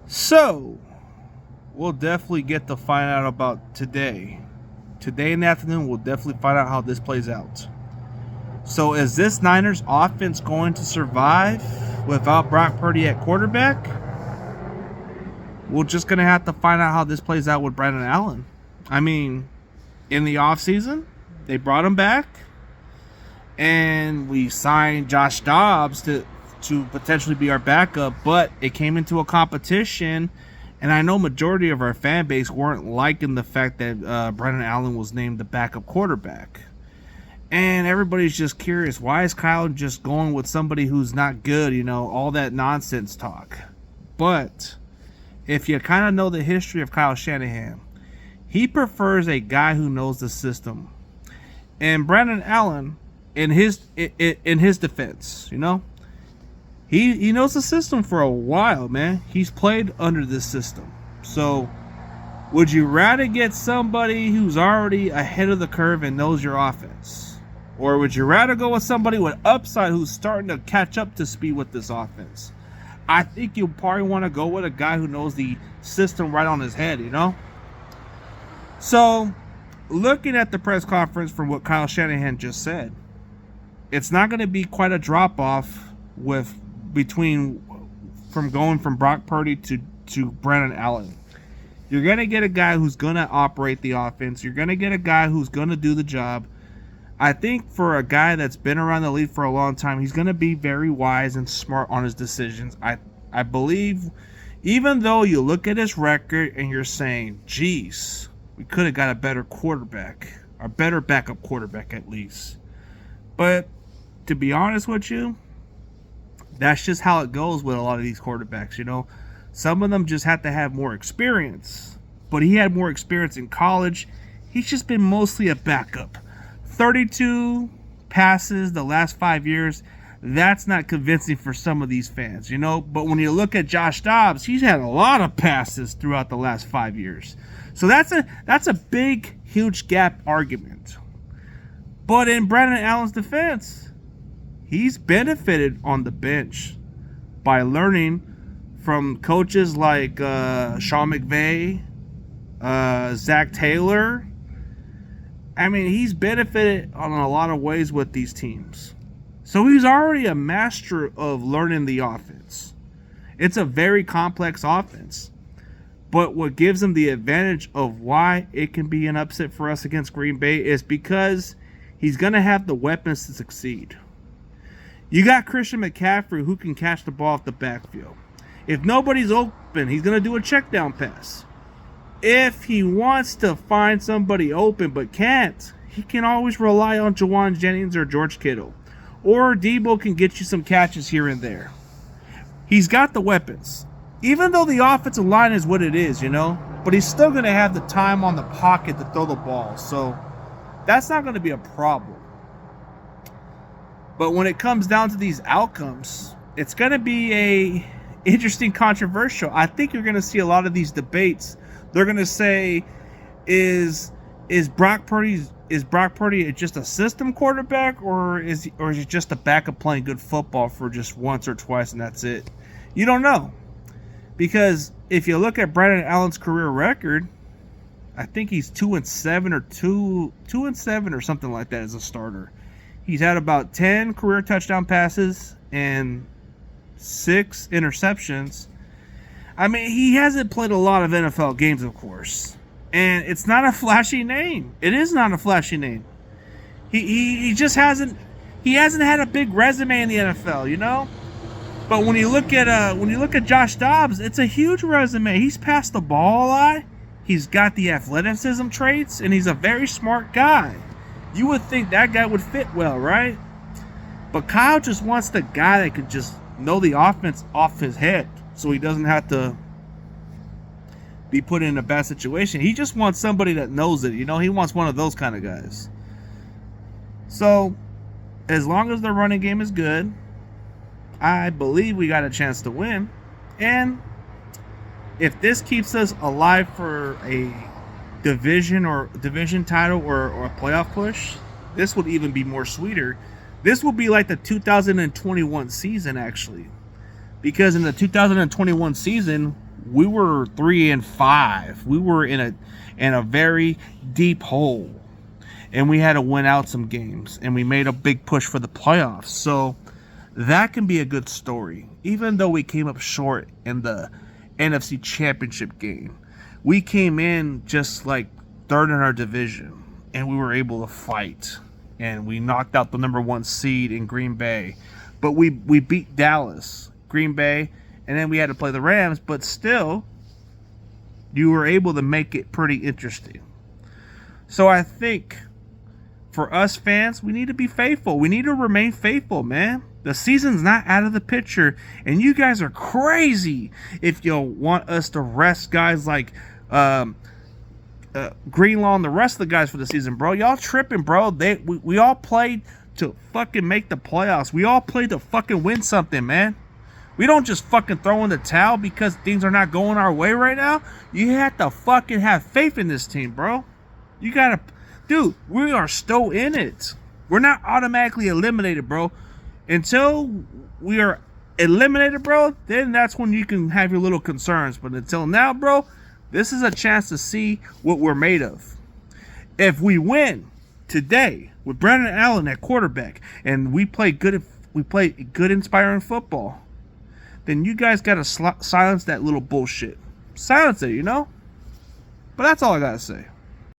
So, we'll definitely get to find out about today. Today in the afternoon, we'll definitely find out how this plays out. So, is this Niners offense going to survive without Brock Purdy at quarterback? We're just going to have to find out how this plays out with Brandon Allen. I mean, in the offseason, they brought him back, and we signed Josh Dobbs to potentially be our backup, but it came into a competition, and I know majority of our fan base weren't liking the fact that Brandon Allen was named the backup quarterback. And everybody's just curious, why is Kyle just going with somebody who's not good, all that nonsense talk. But if you kind of know the history of Kyle Shanahan, he prefers a guy who knows the system. And Brandon Allen, in his defense, he knows the system for a while, man. He's played under this system. So, would you rather get somebody who's already ahead of the curve and knows your offense? Or would you rather go with somebody with upside who's starting to catch up to speed with this offense? I think you'll probably want to go with a guy who knows the system right on his head, So, looking at the press conference from what Kyle Shanahan just said, it's not going to be quite a drop-off from going from Brock Purdy to Brandon Allen. You're going to get a guy who's going to operate the offense. You're going to get a guy who's going to do the job. I think for a guy that's been around the league for a long time, he's going to be very wise and smart on his decisions. I believe, even though you look at his record and you're saying, geez, we could have got a better quarterback, a better backup quarterback at least. But to be honest with you, that's just how it goes with a lot of these quarterbacks, Some of them just have to have more experience. But he had more experience in college. He's just been mostly a backup. 32 passes the last 5 years, that's not convincing for some of these fans, But when you look at Josh Dobbs, he's had a lot of passes throughout the last 5 years. So that's a big, huge gap argument. But in Brandon Allen's defense, he's benefited on the bench by learning from coaches like Sean McVay, Zach Taylor. I mean, he's benefited on a lot of ways with these teams. So he's already a master of learning the offense. It's a very complex offense. But what gives him the advantage of why it can be an upset for us against Green Bay is because he's going to have the weapons to succeed. You got Christian McCaffrey who can catch the ball off the backfield. If nobody's open, he's going to do a check down pass. If he wants to find somebody open but can't, he can always rely on Jawan Jennings or George Kittle. Or Debo can get you some catches here and there. He's got the weapons. Even though the offensive line is what it is, but he's still going to have the time on the pocket to throw the ball. So that's not going to be a problem. But when it comes down to these outcomes, it's going to be a interesting, controversial. I think you're going to see a lot of these debates. They're going to say, is Brock Purdy just a system quarterback, or is he just a backup playing good football for just once or twice and that's it? You don't know. Because if you look at Brandon Allen's career record, I think he's 2-7 or 2-7 or something like that as a starter. He's had about 10 career touchdown passes and 6 interceptions. I mean, he hasn't played a lot of NFL games, of course. And it's not a flashy name. It is not a flashy name. He just hasn't had a big resume in the NFL, But when you look at Josh Dobbs, it's a huge resume. He's passed the ball a lot. He's got the athleticism traits, and he's a very smart guy. You would think that guy would fit well, right? But Kyle just wants the guy that could just know the offense off his head, so he doesn't have to be put in a bad situation. He just wants somebody that knows it. He wants one of those kind of guys. So, as long as the running game is good, I believe we got a chance to win. And if this keeps us alive for a division title or a playoff push, this would even be more sweeter. This will be like the 2021 season, actually. Because in the 2021 season, we were 3-5. We were in a very deep hole, and we had to win out some games, and we made a big push for the playoffs. So that can be a good story. Even though we came up short in the NFC Championship game, we came in just like third in our division, and we were able to fight, and we knocked out the number 1 seed in Green Bay. But we beat Dallas, Green Bay, and then we had to play the Rams, but still, you were able to make it pretty interesting. So I think for us fans, we need to be faithful. We need to remain faithful, man. The season's not out of the picture, and you guys are crazy if you want us to rest guys like Greenlaw and the rest of the guys for the season, bro. Y'all tripping, bro. We all played to fucking make the playoffs. We all played to fucking win something, man. We don't just fucking throw in the towel because things are not going our way right now. You have to fucking have faith in this team, bro. You gotta, dude, we are still in it. We're not automatically eliminated, bro. Until we are eliminated, bro, then that's when you can have your little concerns. But until now, bro, this is a chance to see what we're made of. If we win today with Brandon Allen at quarterback and we play good, inspiring football, then you guys got to silence that little bullshit. Silence it, you know? But that's all I got to say.